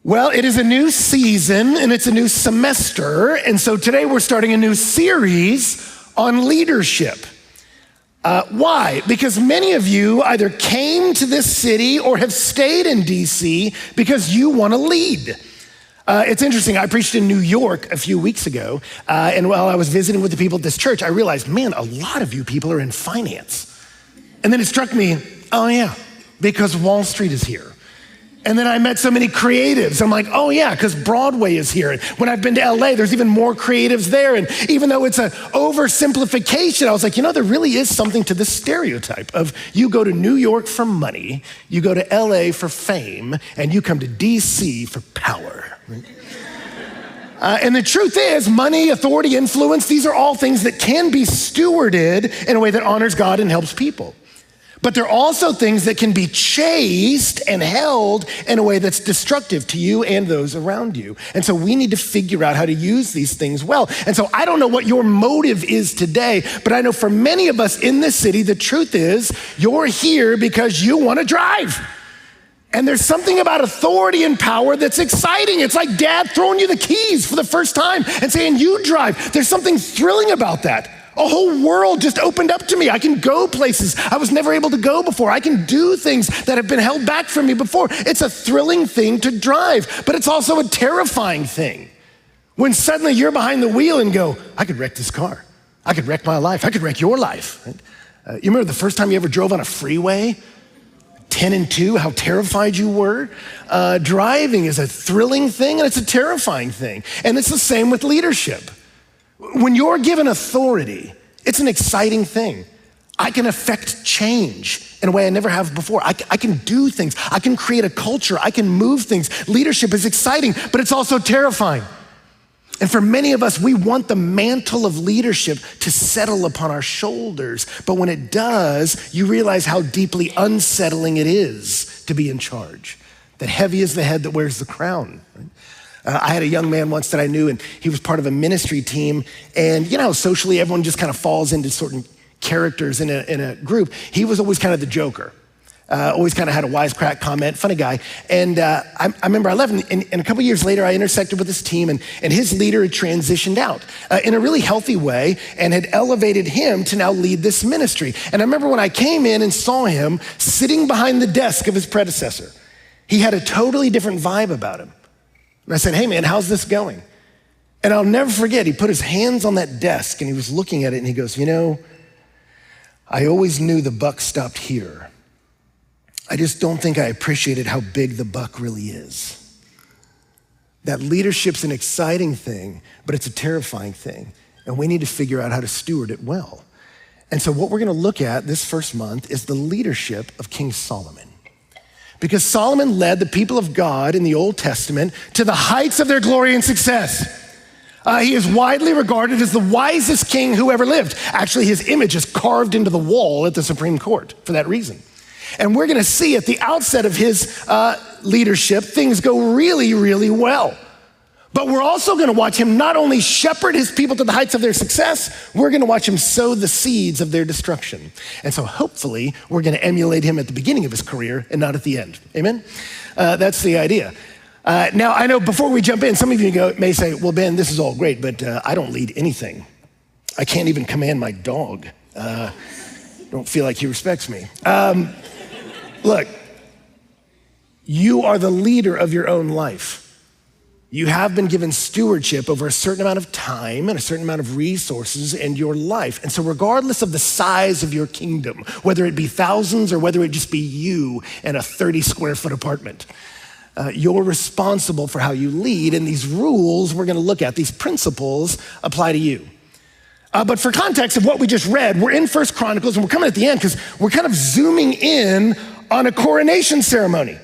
Well, it is a new season and it's a new semester. And so today we're starting a new series on leadership. Why? Because many of you either came to this city or have stayed in D.C. because you want to lead. It's interesting, I preached in New York a few weeks ago, and while I was visiting with the people at this church, I realized, man, a lot of you people are in finance. And then it struck me, oh yeah, because Wall Street is here. And then I met so many creatives. I'm like, oh yeah, because Broadway is here. And when I've been to LA, there's even more creatives there. And even though it's an oversimplification, I was like, there really is something to this stereotype of you go to New York for money, you go to LA for fame, and you come to DC for power. And the truth is, money, authority, influence, these are all things that can be stewarded in a way that honors God and helps people. But they're also things that can be chased and held in a way that's destructive to you and those around you. And so we need to figure out how to use these things well. And so I don't know what your motive is today, but I know for many of us in this city, the truth is you're here because you want to drive. And there's something about authority and power that's exciting. It's like dad throwing you the keys for the first time and saying, you drive. There's something thrilling about that. A whole world just opened up to me. I can go places I was never able to go before. I can do things that have been held back from me before. It's a thrilling thing to drive, but it's also a terrifying thing. When suddenly you're behind the wheel and go, I could wreck this car. I could wreck my life. I could wreck your life. You remember the first time you ever drove on a freeway? 10 and 2, how terrified you were. Driving is a thrilling thing and it's a terrifying thing. And it's the same with leadership. When you're given authority, it's an exciting thing. I can affect change in a way I never have before. I can do things. I can create a culture. I can move things. Leadership is exciting, but it's also terrifying. And for many of us, we want the mantle of leadership to settle upon our shoulders. But when it does, you realize how deeply unsettling it is to be in charge. That heavy is the head that wears the crown. Right? I had a young man once that I knew, and he was part of a ministry team. And socially, everyone just kind of falls into certain characters in a group. He was always kind of the joker. Always kind of had a wisecrack comment, funny guy. And I remember I left, and a couple years later, I intersected with his team, and his leader had transitioned out in a really healthy way and had elevated him to now lead this ministry. And I remember when I came in and saw him sitting behind the desk of his predecessor, he had a totally different vibe about him. And I said, hey man, how's this going? And I'll never forget, he put his hands on that desk and he was looking at it and he goes, I always knew the buck stopped here. I just don't think I appreciated how big the buck really is. That leadership's an exciting thing, but it's a terrifying thing. And we need to figure out how to steward it well. And so what we're gonna look at this first month is the leadership of King Solomon. Because Solomon led the people of God in the Old Testament to the heights of their glory and success. He is widely regarded as the wisest king who ever lived. Actually, his image is carved into the wall at the Supreme Court for that reason. And we're gonna see at the outset of his leadership, things go really, really well. But we're also gonna watch him not only shepherd his people to the heights of their success, we're gonna watch him sow the seeds of their destruction. And so hopefully we're gonna emulate him at the beginning of his career and not at the end, amen? That's the idea. Now I know before we jump in, some of you may say, well, Ben, this is all great, but I don't lead anything. I can't even command my dog. Don't feel like he respects me. Look, you are the leader of your own life. You have been given stewardship over a certain amount of time and a certain amount of resources in your life. And so regardless of the size of your kingdom, whether it be thousands or whether it just be you in a 30 square foot apartment, you're responsible for how you lead. And these rules we're gonna look at, these principles apply to you. But for context of what we just read, we're in 1 Chronicles and we're coming at the end because we're kind of zooming in on a coronation ceremony.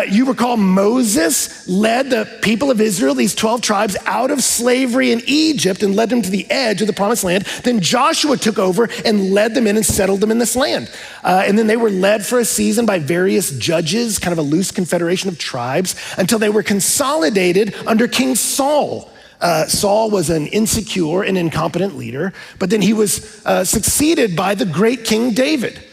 You recall Moses led the people of Israel, these 12 tribes, out of slavery in Egypt and led them to the edge of the promised land. Then Joshua took over and led them in and settled them in this land. And then they were led for a season by various judges, kind of a loose confederation of tribes, until they were consolidated under King Saul. Saul was an insecure and incompetent leader, but then he was succeeded by the great King David.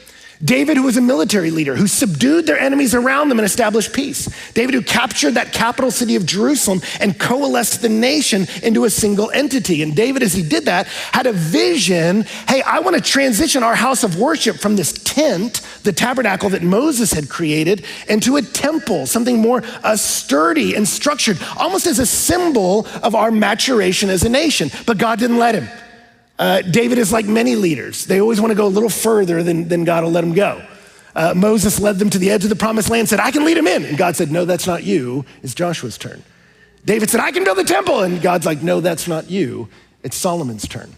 David, who was a military leader, who subdued their enemies around them and established peace. David, who captured that capital city of Jerusalem and coalesced the nation into a single entity. And David, as he did that, had a vision. Hey, I want to transition our house of worship from this tent, the tabernacle that Moses had created, into a temple, something more sturdy and structured, almost as a symbol of our maturation as a nation. But God didn't let him. David is like many leaders. They always want to go a little further than God will let them go. Moses led them to the edge of the promised land, said, I can lead them in. And God said, no, that's not you. It's Joshua's turn. David said, I can build the temple. And God's like, no, that's not you. It's Solomon's turn.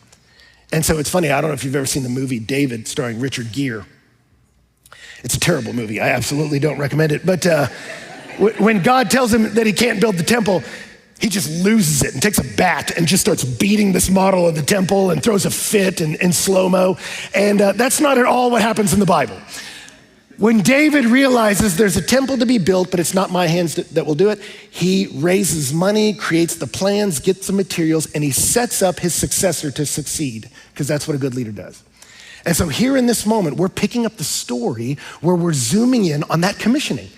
And so it's funny, I don't know if you've ever seen the movie David starring Richard Gere. It's a terrible movie. I absolutely don't recommend it. But when God tells him that he can't build the temple, he just loses it and takes a bat and just starts beating this model of the temple and throws a fit in slow-mo. And that's not at all what happens in the Bible. When David realizes there's a temple to be built, but it's not my hands that will do it, he raises money, creates the plans, gets the materials, and he sets up his successor to succeed, because that's what a good leader does. And so here in this moment, we're picking up the story where we're zooming in on that commissioning.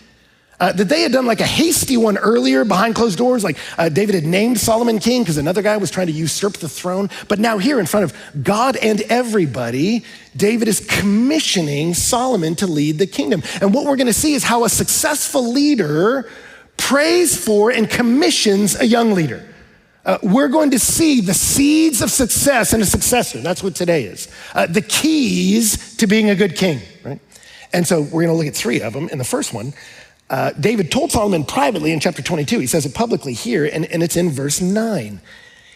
That they had done like a hasty one earlier behind closed doors, like David had named Solomon king because another guy was trying to usurp the throne. But now here in front of God and everybody, David is commissioning Solomon to lead the kingdom. And what we're gonna see is how a successful leader prays for and commissions a young leader. We're going to see the seeds of success in a successor. That's what today is. The keys to being a good king, right? And so we're gonna look at three of them. In the first one, David told Solomon privately in chapter 22, he says it publicly here, and it's in verse 9.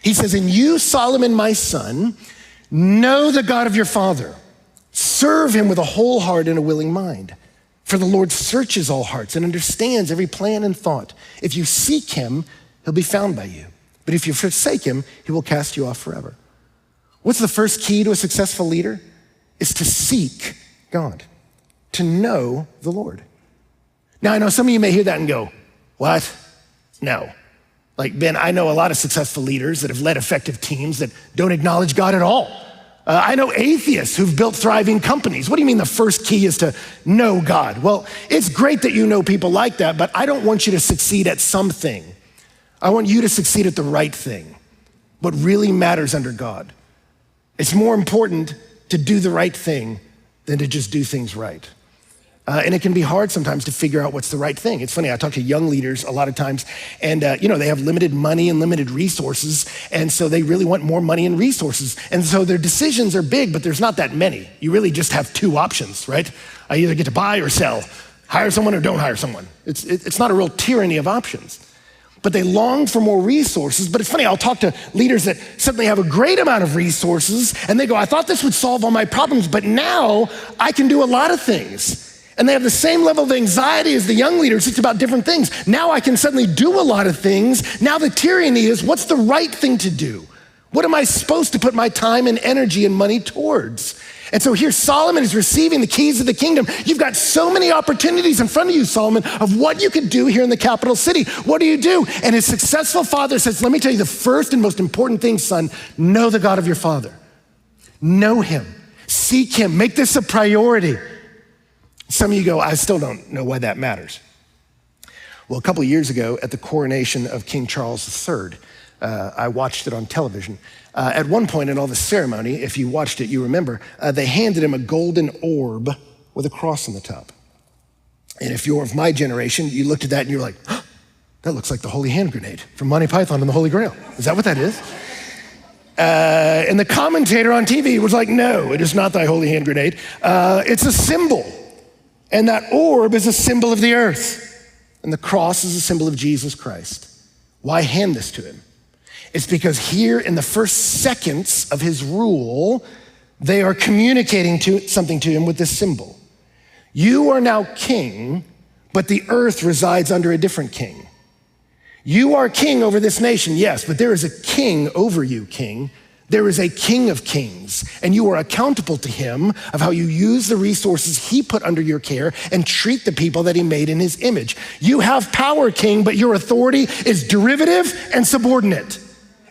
He says, and you, Solomon, my son, know the God of your father. Serve him with a whole heart and a willing mind. For the Lord searches all hearts and understands every plan and thought. If you seek him, he'll be found by you. But if you forsake him, he will cast you off forever. What's the first key to a successful leader? Is to seek God, to know the Lord. Now, I know some of you may hear that and go, what? No. Like, Ben, I know a lot of successful leaders that have led effective teams that don't acknowledge God at all. I know atheists who've built thriving companies. What do you mean the first key is to know God? Well, it's great that you know people like that, but I don't want you to succeed at something. I want you to succeed at the right thing, what really matters under God. It's more important to do the right thing than to just do things right. And it can be hard sometimes to figure out what's the right thing. It's funny, I talk to young leaders a lot of times, and they have limited money and limited resources, and so they really want more money and resources. And so their decisions are big, but there's not that many. You really just have two options, right? I either get to buy or sell, hire someone or don't hire someone. It's not a real tyranny of options. But they long for more resources. But it's funny, I'll talk to leaders that suddenly have a great amount of resources, and they go, I thought this would solve all my problems, but now I can do a lot of things. And they have the same level of anxiety as the young leaders. It's about different things. Now I can suddenly do a lot of things. Now the tyranny is, what's the right thing to do? What am I supposed to put my time and energy and money towards? And so here Solomon is receiving the keys of the kingdom. You've got so many opportunities in front of you, Solomon, of what you could do here in the capital city. What do you do? And his successful father says, let me tell you the first and most important thing, son, know the God of your father. Know him, seek him, make this a priority. Some of you go, I still don't know why that matters. Well, a couple of years ago at the coronation of King Charles III, I watched it on television. At one point in all the ceremony, if you watched it, you remember, they handed him a golden orb with a cross on the top. And if you're of my generation, you looked at that and you're like, oh, that looks like the Holy Hand Grenade from Monty Python and the Holy Grail. Is that what that is? And the commentator on TV was like, no, it is not thy Holy Hand Grenade. It's a symbol. And that orb is a symbol of the earth. And the cross is a symbol of Jesus Christ. Why hand this to him? It's because here in the first seconds of his rule, they are communicating something to him with this symbol. You are now king, but the earth resides under a different king. You are king over this nation, yes, but there is a king over you, king. There is a king of kings, and you are accountable to him of how you use the resources he put under your care and treat the people that he made in his image. You have power, king, but your authority is derivative and subordinate.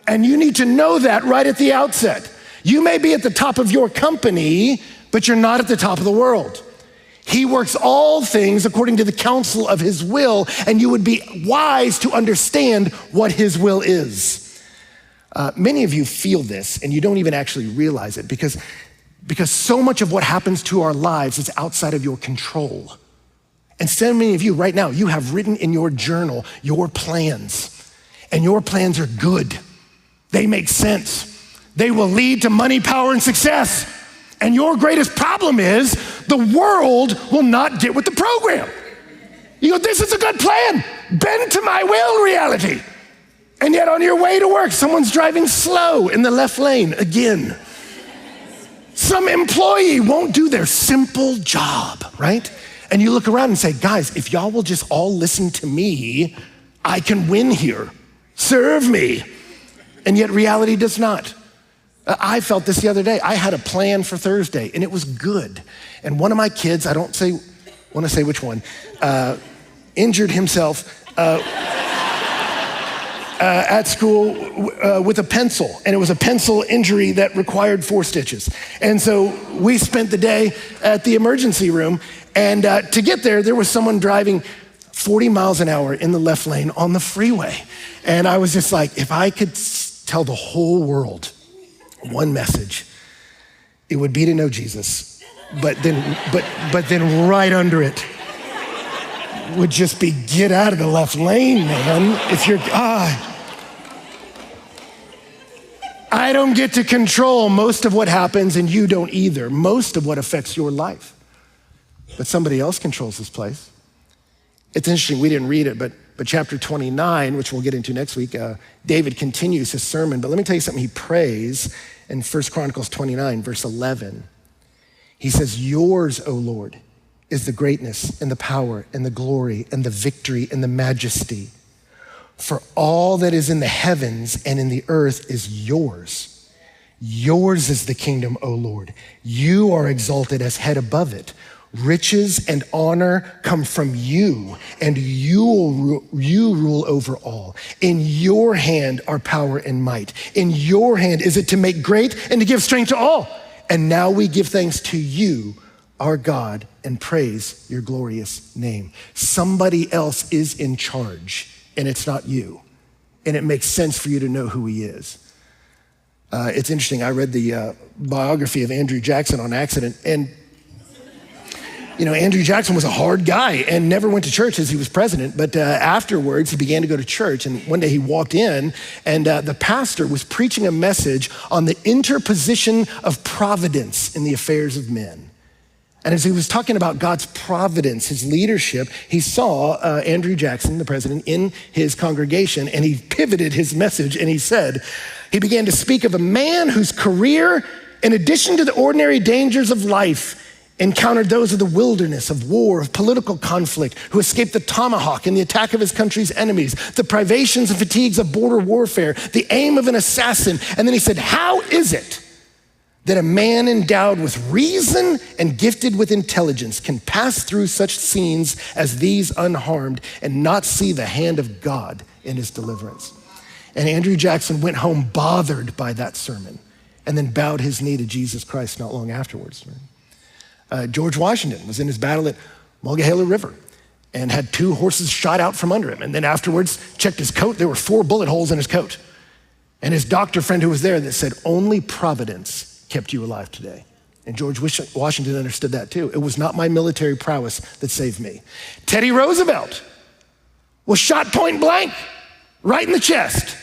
And you need to know that right at the outset. You may be at the top of your company, but you're not at the top of the world. He works all things according to the counsel of his will, and you would be wise to understand what his will is. Many of you feel this, and you don't even actually realize it because so much of what happens to our lives is outside of your control. And so many of you right now, you have written in your journal your plans, and your plans are good. They make sense. They will lead to money, power, and success. And your greatest problem is the world will not get with the program. You go, this is a good plan. Bend to my will reality. And yet on your way to work, someone's driving slow in the left lane again. Some employee won't do their simple job, right? And you look around and say, guys, if y'all will just all listen to me, I can win here. Serve me. And yet reality does not. I felt this the other day. I had a plan for Thursday, and it was good. And one of my kids, I don't want to say which one, injured himself at school with a pencil. And it was a pencil injury that required 4 stitches. And so we spent the day at the emergency room. And to get there, there was someone driving 40 miles an hour in the left lane on the freeway. And I was just like, if I could tell the whole world one message, it would be to know Jesus, but then right under it would just be get out of the left lane, man. If you're, I don't get to control most of what happens, and you don't either, most of what affects your life. But somebody else controls this place. It's interesting, we didn't read it, but chapter 29, which we'll get into next week, David continues his sermon. But let me tell you something he prays in 1 Chronicles 29, verse 11. He says, yours, O Lord, is the greatness and the power and the glory and the victory and the majesty. For all that is in the heavens and in the earth is yours. Yours is the kingdom, O Lord. You are exalted as head above it. Riches and honor come from you, and you rule over all. In your hand are power and might. In your hand is it to make great and to give strength to all. And now we give thanks to you, our God, and praise your glorious name. Somebody else is in charge, and it's not you. And it makes sense for you to know who he is. It's interesting, I read the biography of Andrew Jackson on accident, and you know, Andrew Jackson was a hard guy and never went to church as he was president, but afterwards he began to go to church, and one day he walked in and the pastor was preaching a message on the interposition of providence in the affairs of men. And as he was talking about God's providence, his leadership, he saw Andrew Jackson, the president, in his congregation, and he pivoted his message and he said, he began to speak of a man whose career, in addition to the ordinary dangers of life, encountered those of the wilderness, of war, of political conflict, who escaped the tomahawk and the attack of his country's enemies, the privations and fatigues of border warfare, the aim of an assassin. And then he said, how is it that a man endowed with reason and gifted with intelligence can pass through such scenes as these unharmed and not see the hand of God in his deliverance? And Andrew Jackson went home bothered by that sermon and then bowed his knee to Jesus Christ not long afterwards. George Washington was in his battle at Monongahela River and had 2 horses shot out from under him. And then afterwards checked his coat. There were 4 bullet holes in his coat. And his doctor friend who was there that said, only providence kept you alive today. And George Washington understood that too. It was not my military prowess that saved me. Teddy Roosevelt was shot point blank, right in the chest.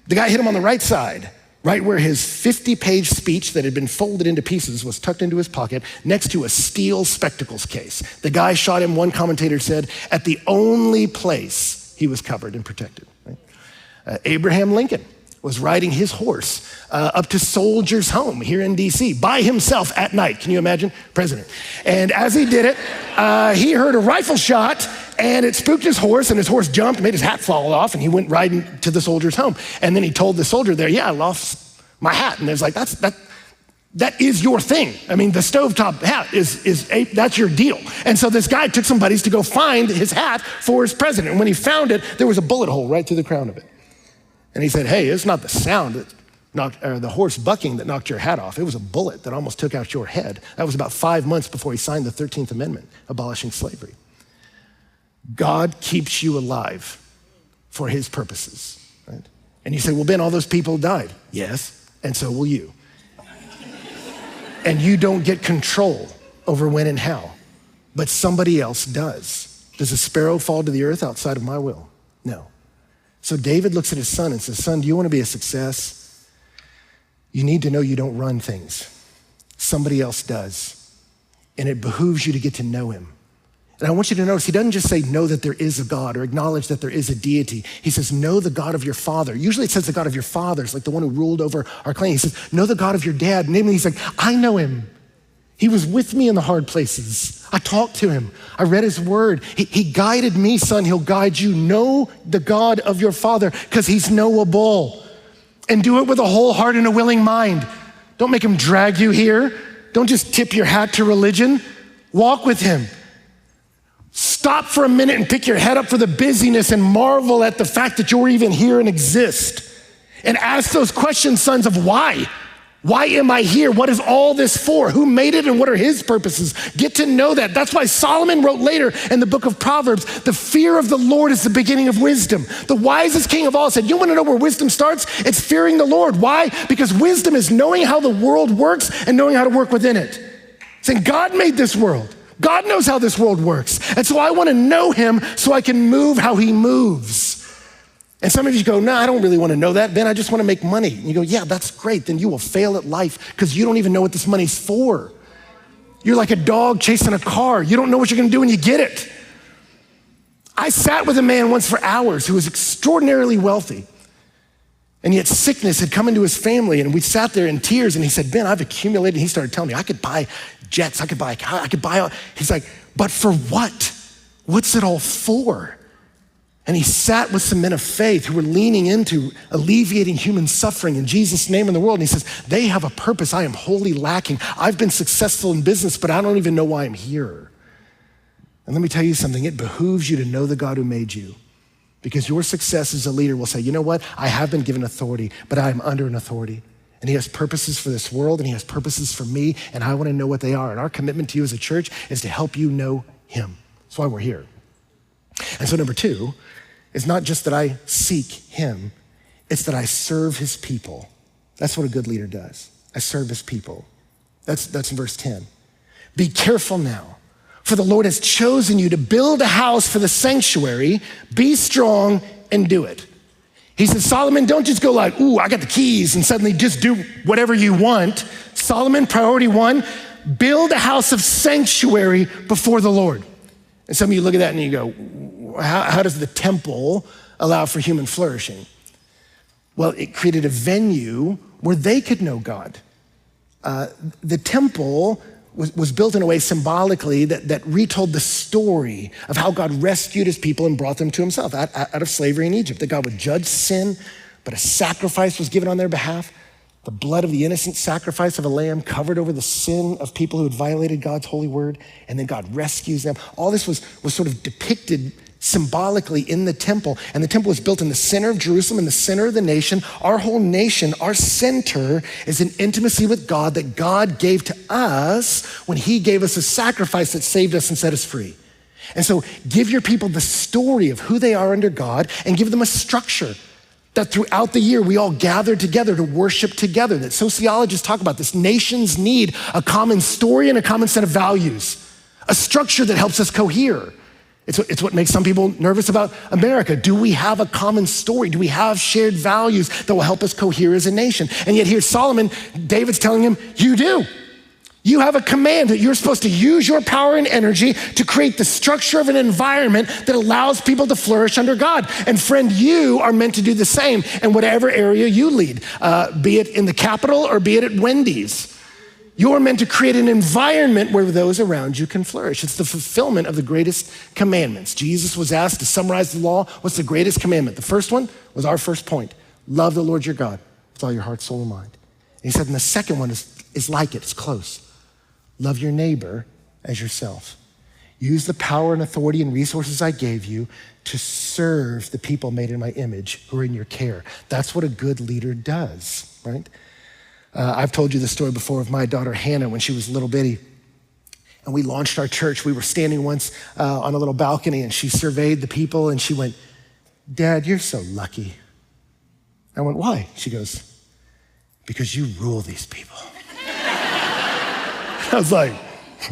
The guy hit him on the right side, right where his 50-page speech that had been folded into pieces was tucked into his pocket next to a steel spectacles case. The guy shot him, one commentator said, at the only place he was covered and protected. Right? Abraham Lincoln was riding his horse up to Soldiers Home here in D.C. by himself at night. Can you imagine? President. And as he did it, he heard a rifle shot and it spooked his horse, and his horse jumped, made his hat fall off, and he went riding to the soldier's home. And then he told the soldier there, yeah, I lost my hat. And it was like, that is your thing. I mean, the stovetop hat that's your deal. And so this guy took some buddies to go find his hat for his president. And when he found it, there was a bullet hole right through the crown of it. And he said, hey, it's not the sound, the horse bucking that knocked your hat off. It was a bullet that almost took out your head. That was about 5 months before he signed the 13th Amendment, abolishing slavery. God keeps you alive for his purposes, right? And you say, well, Ben, all those people died. Yes, and so will you. And you don't get control over when and how, but somebody else does. Does a sparrow fall to the earth outside of my will? No. So David looks at his son and says, son, do you want to be a success? You need to know you don't run things. Somebody else does. And it behooves you to get to know him. And I want you to notice, he doesn't just say, know that there is a God or acknowledge that there is a deity. He says, know the God of your father. Usually it says the God of your fathers, like the one who ruled over our clan. He says, know the God of your dad. Namely, he's like, I know him. He was with me in the hard places. I talked to him. I read his word. He guided me, son. He'll guide you. Know the God of your father because he's knowable. And do it with a whole heart and a willing mind. Don't make him drag you here. Don't just tip your hat to religion. Walk with him. Stop for a minute and pick your head up for the busyness and marvel at the fact that you're even here and exist. And ask those questions, sons, of why. Why am I here? What is all this for? Who made it and what are his purposes? Get to know that. That's why Solomon wrote later in the book of Proverbs, the fear of the Lord is the beginning of wisdom. The wisest king of all said, you want to know where wisdom starts? It's fearing the Lord. Why? Because wisdom is knowing how the world works and knowing how to work within it. Saying God made this world. God knows how this world works. And so I want to know him so I can move how he moves. And some of you go, no, I don't really want to know that, Ben. I just want to make money. And you go, yeah, that's great. Then you will fail at life because you don't even know what this money's for. You're like a dog chasing a car. You don't know what you're going to do when you get it. I sat with a man once for hours who was extraordinarily wealthy. And yet sickness had come into his family and we sat there in tears and he said, Ben, I've accumulated. And he started telling me, I could buy jets, I could buy, he's like, but for what? What's it all for? And he sat with some men of faith who were leaning into alleviating human suffering in Jesus' name in the world. And he says, they have a purpose I am wholly lacking. I've been successful in business, but I don't even know why I'm here. And let me tell you something, it behooves you to know the God who made you. Because your success as a leader will say, you know what? I have been given authority, but I am under an authority. And he has purposes for this world and he has purposes for me, and I want to know what they are. And our commitment to you as a church is to help you know him. That's why we're here. And so number 2, it's not just that I seek him, it's that I serve his people. That's what a good leader does. I serve his people. That's in verse 10. Be careful now, for the Lord has chosen you to build a house for the sanctuary. Be strong and do it. He says, Solomon, don't just go like, ooh, I got the keys and suddenly just do whatever you want. Solomon, priority 1, build a house of sanctuary before the Lord. And some of you look at that and you go, how does the temple allow for human flourishing? Well, it created a venue where they could know God. The temple was built in a way symbolically that retold the story of how God rescued his people and brought them to himself out of slavery in Egypt, that God would judge sin, but a sacrifice was given on their behalf. The blood of the innocent sacrifice of a lamb covered over the sin of people who had violated God's holy word, and then God rescues them. All this was sort of depicted symbolically in the temple, and the temple was built in the center of Jerusalem, in the center of the nation. Our whole nation, our center is an intimacy with God that God gave to us when he gave us a sacrifice that saved us and set us free. And so give your people the story of who they are under God and give them a structure that throughout the year we all gather together to worship together, that sociologists talk about this. Nations need a common story and a common set of values, a structure that helps us cohere. It's what makes some people nervous about America. Do we have a common story? Do we have shared values that will help us cohere as a nation? And yet here Solomon, David's telling him, you do. You have a command that you're supposed to use your power and energy to create the structure of an environment that allows people to flourish under God. And friend, you are meant to do the same in whatever area you lead, be it in the Capitol or be it at Wendy's. You're meant to create an environment where those around you can flourish. It's the fulfillment of the greatest commandments. Jesus was asked to summarize the law. What's the greatest commandment? The first one was our first point. Love the Lord your God with all your heart, soul, and mind. And he said, and the second one is like it, it's close. Love your neighbor as yourself. Use the power and authority and resources I gave you to serve the people made in my image who are in your care. That's what a good leader does. right? I've told you the story before of my daughter Hannah when she was little bitty. And we launched our church. We were standing once on a little balcony and she surveyed the people and she went, "Dad, you're so lucky." I went, "Why?" She goes, "Because you rule these people." I was like,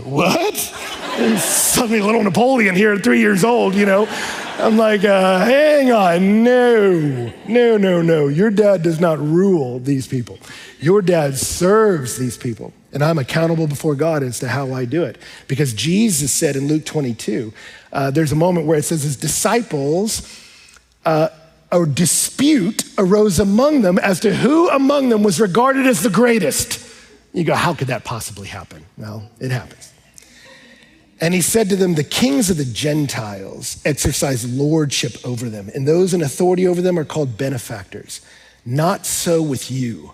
"What?" And suddenly little Napoleon here at 3 years old, I'm like, hang on, no. Your dad does not rule these people. Your dad serves these people. And I'm accountable before God as to how I do it. Because Jesus said in Luke 22, there's a moment where it says his disciples, a dispute arose among them as to who among them was regarded as the greatest. You go, how could that possibly happen? Well, it happens. And he said to them, the kings of the Gentiles exercise lordship over them, and those in authority over them are called benefactors. Not so with you.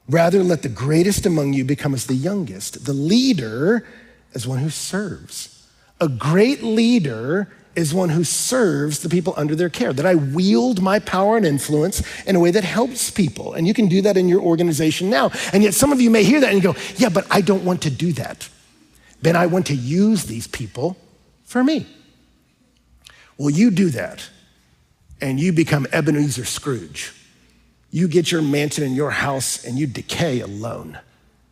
Rather, let the greatest among you become as the youngest, the leader as one who serves. A great leader is one who serves the people under their care, that I wield my power and influence in a way that helps people. And you can do that in your organization now. And yet some of you may hear that and go, yeah, but I don't want to do that. Ben, I want to use these people for me. Well, you do that and you become Ebenezer Scrooge. You get your mansion and your house and you decay alone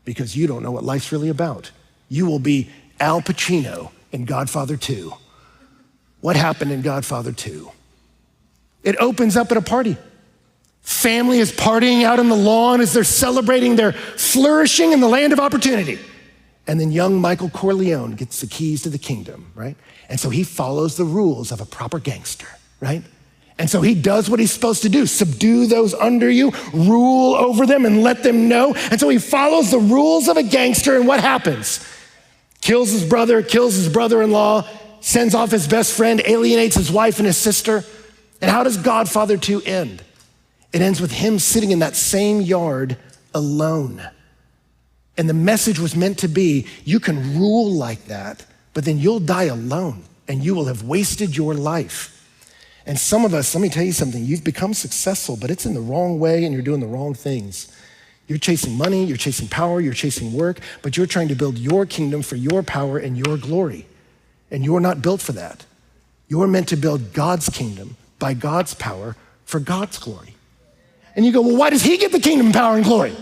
because you don't know what life's really about. You will be Al Pacino in Godfather 2. What happened in Godfather 2? It opens up at a party. Family is partying out on the lawn as they're celebrating their flourishing in the land of opportunity. And then young Michael Corleone gets the keys to the kingdom, right? And so he follows the rules of a proper gangster, right? And so he does what he's supposed to do, subdue those under you, rule over them and let them know. And so he follows the rules of a gangster, and what happens? Kills his brother, kills his brother-in-law, sends off his best friend, alienates his wife and his sister. And how does Godfather 2 end? It ends with him sitting in that same yard alone. And the message was meant to be, you can rule like that, but then you'll die alone and you will have wasted your life. And some of us, let me tell you something, you've become successful, but it's in the wrong way and you're doing the wrong things. You're chasing money, you're chasing power, you're chasing work, but you're trying to build your kingdom for your power and your glory. And you're not built for that. You're meant to build God's kingdom by God's power for God's glory. And you go, well, why does he get the kingdom, power, and glory?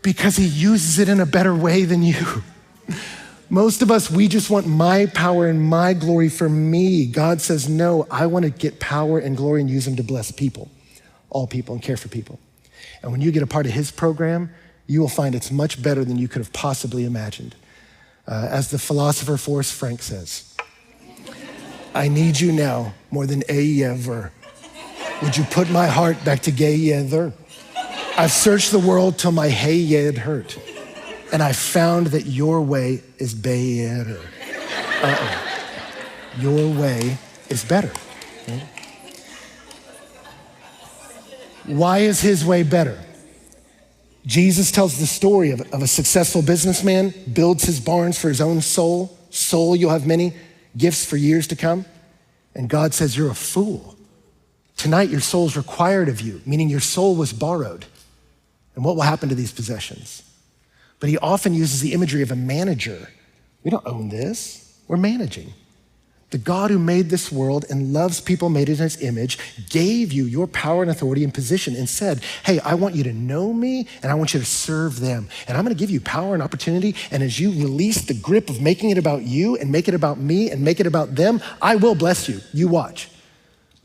Because he uses it in a better way than you. Most of us, we just want my power and my glory for me. God says, no, I want to get power and glory and use them to bless people, all people, and care for people. And when you get a part of his program, you will find it's much better than you could have possibly imagined. As the philosopher Forrest Frank says, I need you now more than ever. Would you put my heart back together? I've searched the world till my head hurt, and I found that your way is better. Your way is better. Right? Why is his way better? Jesus tells the story of a successful businessman, builds his barns for his own soul. Soul, you'll have many gifts for years to come. And God says, you're a fool. Tonight, your soul's required of you, meaning your soul was borrowed. And what will happen to these possessions? But he often uses the imagery of a manager. We don't own this, we're managing. The God who made this world and loves people made in his image gave you your power and authority and position and said, hey, I want you to know me and I want you to serve them. And I'm gonna give you power and opportunity. And as you release the grip of making it about you and make it about me and make it about them, I will bless you. You watch.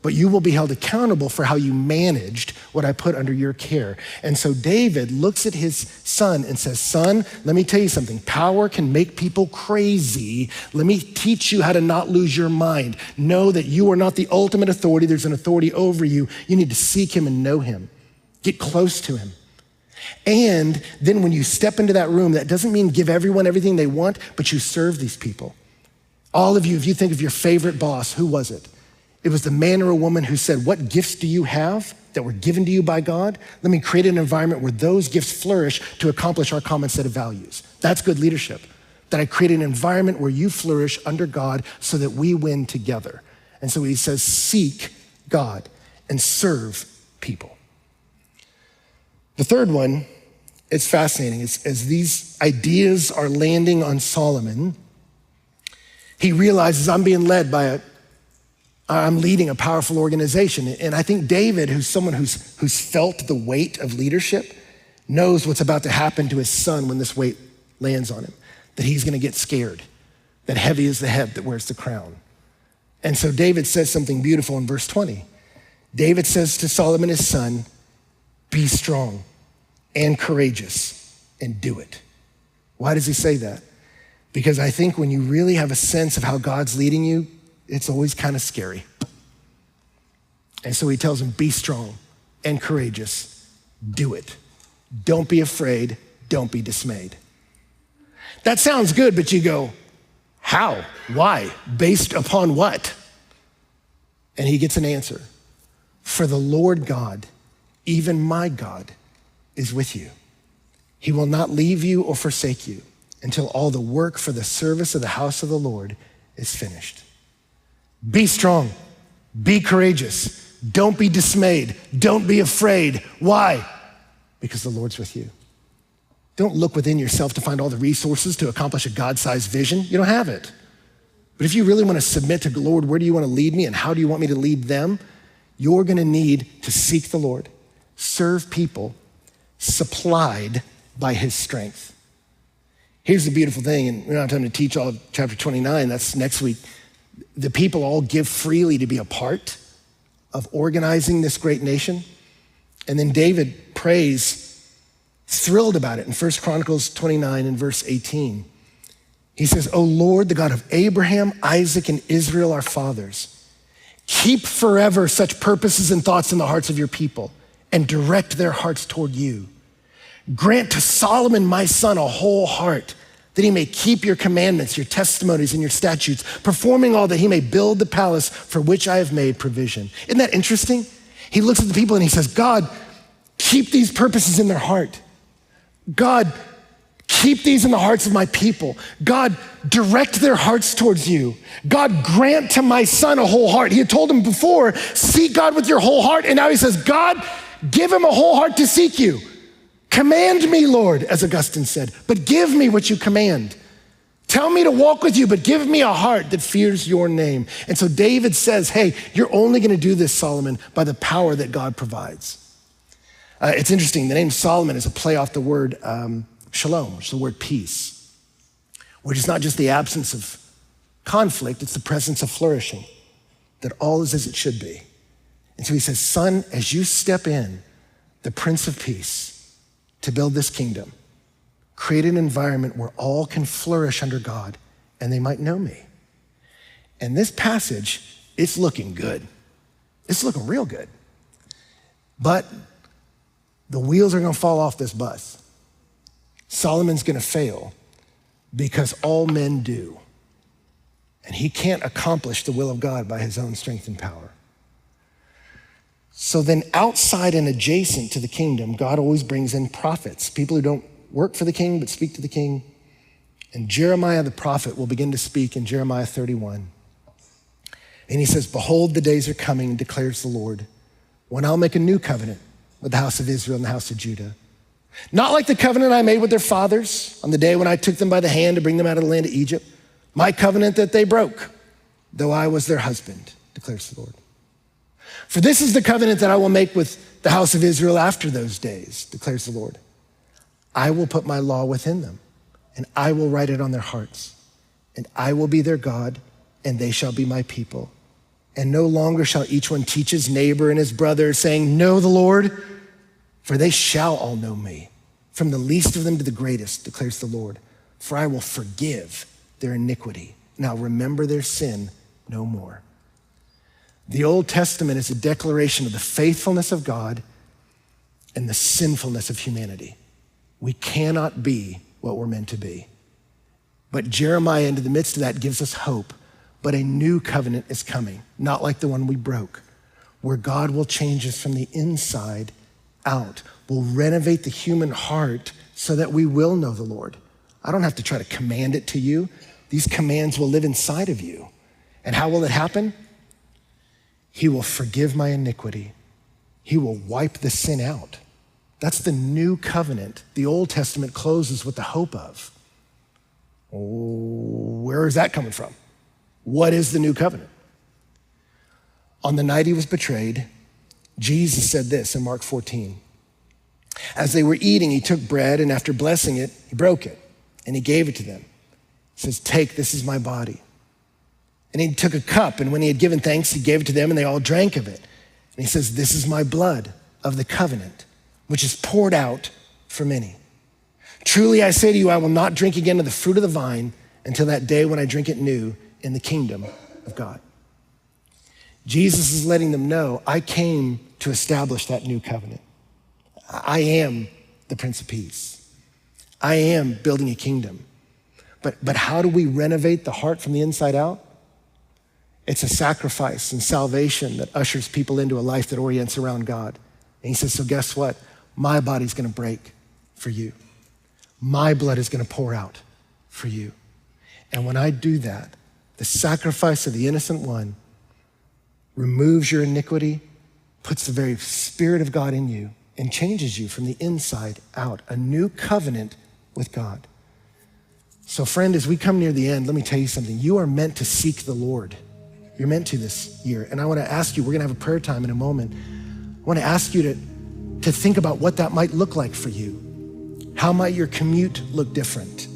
But you will be held accountable for how you managed what I put under your care. And so David looks at his son and says, son, let me tell you something. Power can make people crazy. Let me teach you how to not lose your mind. Know that you are not the ultimate authority. There's an authority over you. You need to seek him and know him. Get close to him. And then when you step into that room, that doesn't mean give everyone everything they want, but you serve these people. All of you, if you think of your favorite boss, who was it? It was the man or a woman who said, what gifts do you have that were given to you by God? Let me create an environment where those gifts flourish to accomplish our common set of values. That's good leadership. That I create an environment where you flourish under God so that we win together. And so he says, seek God and serve people. The third one, it's fascinating. As these ideas are landing on Solomon, he realizes I'm leading a powerful organization. And I think David, who's someone who's felt the weight of leadership, knows what's about to happen to his son when this weight lands on him, that he's gonna get scared, that heavy is the head that wears the crown. And so David says something beautiful in verse 20. David says to Solomon, his son, be strong and courageous and do it. Why does he say that? Because I think when you really have a sense of how God's leading you, it's always kind of scary. And so he tells him, be strong and courageous, do it. Don't be afraid, don't be dismayed. That sounds good, but you go, how? Why? Based upon what? And he gets an answer. For the Lord God, even my God, is with you. He will not leave you or forsake you until all the work for the service of the house of the Lord is finished. Be strong, be courageous, don't be dismayed, don't be afraid. Why? Because the Lord's with you. Don't look within yourself to find all the resources to accomplish a God-sized vision. You don't have it. But if you really want to submit to the Lord, where do you want to lead me and how do you want me to lead them? You're gonna need to seek the Lord, serve people, supplied by his strength. Here's the beautiful thing, and we don't have time to teach all of chapter 29, that's next week. The people all give freely to be a part of organizing this great nation. And then David prays, thrilled about it in 1 Chronicles 29 and verse 18. He says, O Lord, the God of Abraham, Isaac, and Israel, our fathers, keep forever such purposes and thoughts in the hearts of your people and direct their hearts toward you. Grant to Solomon, my son, a whole heart that he may keep your commandments, your testimonies, and your statutes, performing all that he may build the palace for which I have made provision. Isn't that interesting? He looks at the people and he says, God, keep these purposes in their heart. God, keep these in the hearts of my people. God, direct their hearts towards you. God, grant to my son a whole heart. He had told him before, seek God with your whole heart. And now he says, God, give him a whole heart to seek you. Command me, Lord, as Augustine said, but give me what you command. Tell me to walk with you, but give me a heart that fears your name. And so David says, hey, you're only gonna do this, Solomon, by the power that God provides. It's interesting, the name Solomon is a play off the word shalom, which is the word peace, which is not just the absence of conflict, it's the presence of flourishing, that all is as it should be. And so he says, son, as you step in, the Prince of Peace, to build this kingdom, create an environment where all can flourish under God and they might know me. And this passage, it's looking good. It's looking real good. But the wheels are gonna fall off this bus. Solomon's gonna fail because all men do. And he can't accomplish the will of God by his own strength and power. So then outside and adjacent to the kingdom, God always brings in prophets, people who don't work for the king but speak to the king. And Jeremiah the prophet will begin to speak in Jeremiah 31. And he says, behold, the days are coming, declares the Lord, when I'll make a new covenant with the house of Israel and the house of Judah. Not like the covenant I made with their fathers on the day when I took them by the hand to bring them out of the land of Egypt, my covenant that they broke, though I was their husband, declares the Lord. For this is the covenant that I will make with the house of Israel after those days, declares the Lord. I will put my law within them, and I will write it on their hearts, and I will be their God, and they shall be my people. And no longer shall each one teach his neighbor and his brother, saying, know the Lord, for they shall all know me, from the least of them to the greatest, declares the Lord. For I will forgive their iniquity, and I'll remember their sin no more. The Old Testament is a declaration of the faithfulness of God and the sinfulness of humanity. We cannot be what we're meant to be. But Jeremiah, into the midst of that, gives us hope. But a new covenant is coming, not like the one we broke, where God will change us from the inside out, will renovate the human heart so that we will know the Lord. I don't have to try to command it to you. These commands will live inside of you. And how will it happen? He will forgive my iniquity. He will wipe the sin out. That's the new covenant. The Old Testament closes with the hope of. Where is that coming from? What is the new covenant? On the night he was betrayed, Jesus said this in Mark 14. As they were eating, he took bread, and after blessing it, he broke it, and he gave it to them. He says, "Take, this is my body." And he took a cup, and when he had given thanks, he gave it to them, and they all drank of it. And he says, "This is my blood of the covenant, which is poured out for many. Truly I say to you, I will not drink again of the fruit of the vine until that day when I drink it new in the kingdom of God." Jesus is letting them know, I came to establish that new covenant. I am the Prince of Peace. I am building a kingdom. But how do we renovate the heart from the inside out? It's a sacrifice and salvation that ushers people into a life that orients around God. And he says, so guess what? My body's gonna break for you. My blood is gonna pour out for you. And when I do that, the sacrifice of the innocent one removes your iniquity, puts the very Spirit of God in you, and changes you from the inside out. A new covenant with God. So friend, as we come near the end, let me tell you something. You are meant to seek the Lord. You're meant to this year. And I wanna ask you, we're gonna have a prayer time in a moment. I wanna ask you to think about what that might look like for you. How might your commute look different?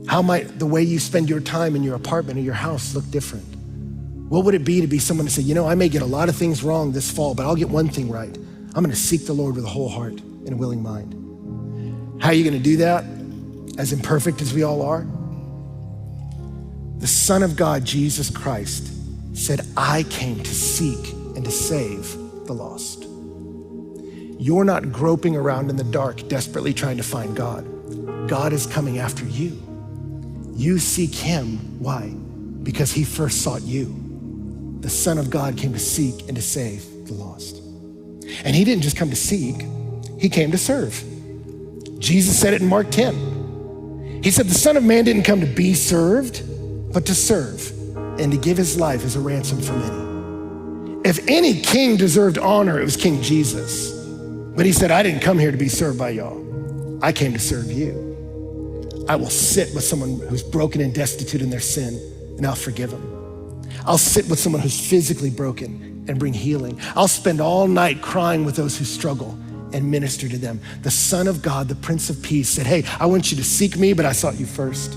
How might the way you spend your time in your apartment or your house look different? What would it be to be someone to say, I may get a lot of things wrong this fall, but I'll get one thing right. I'm gonna seek the Lord with a whole heart and a willing mind. How are you gonna do that? As imperfect as we all are? The Son of God, Jesus Christ, said, I came to seek and to save the lost. You're not groping around in the dark, desperately trying to find God. God is coming after you. You seek him. Why? Because he first sought you. The Son of God came to seek and to save the lost. And he didn't just come to seek, he came to serve. Jesus said it in Mark 10. He said, the Son of Man didn't come to be served, but to serve and to give his life as a ransom for many. If any king deserved honor, it was King Jesus. But he said, I didn't come here to be served by y'all. I came to serve you. I will sit with someone who's broken and destitute in their sin, and I'll forgive them. I'll sit with someone who's physically broken and bring healing. I'll spend all night crying with those who struggle and minister to them. The Son of God, the Prince of Peace, said, hey, I want you to seek me, but I sought you first.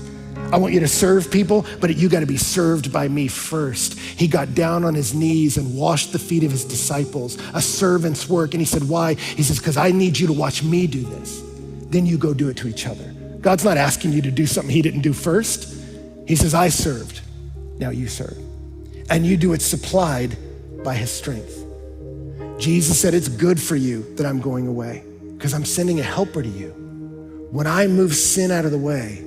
I want you to serve people, but you gotta be served by me first. He got down on his knees and washed the feet of his disciples, a servant's work. And he said, why? He says, because I need you to watch me do this. Then you go do it to each other. God's not asking you to do something he didn't do first. He says, I served, now you serve. And you do it supplied by his strength. Jesus said, it's good for you that I'm going away because I'm sending a helper to you. When I move sin out of the way,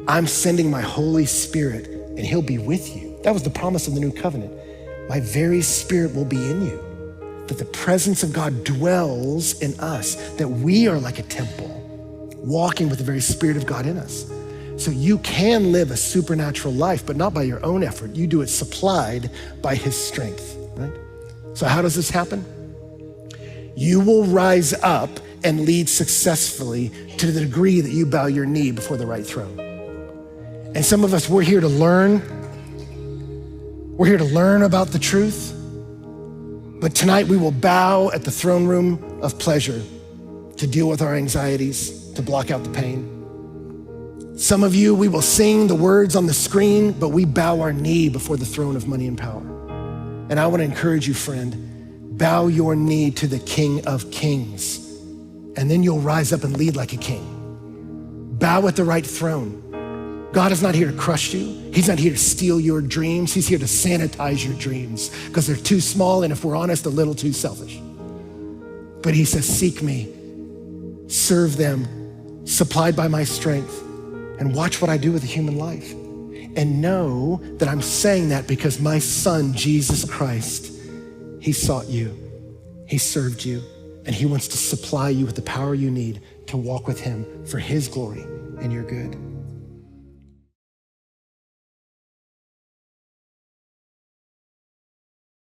I'm sending my Holy Spirit and he'll be with you. That was the promise of the new covenant. My very Spirit will be in you, that the presence of God dwells in us, that we are like a temple, walking with the very Spirit of God in us. So you can live a supernatural life, but not by your own effort. You do it supplied by his strength, right? So how does this happen? You will rise up and lead successfully to the degree that you bow your knee before the right throne. And some of us, we're here to learn. We're here to learn about the truth. But tonight we will bow at the throne room of pleasure to deal with our anxieties, to block out the pain. Some of you, we will sing the words on the screen, but we bow our knee before the throne of money and power. And I want to encourage you, friend, bow your knee to the King of Kings, and then you'll rise up and lead like a king. Bow at the right throne. God is not here to crush you. He's not here to steal your dreams. He's here to sanitize your dreams because they're too small and, if we're honest, a little too selfish. But he says, seek me, serve them, supplied by my strength, and watch what I do with a human life. And know that I'm saying that because my Son, Jesus Christ, he sought you, he served you, and he wants to supply you with the power you need to walk with him for his glory and your good.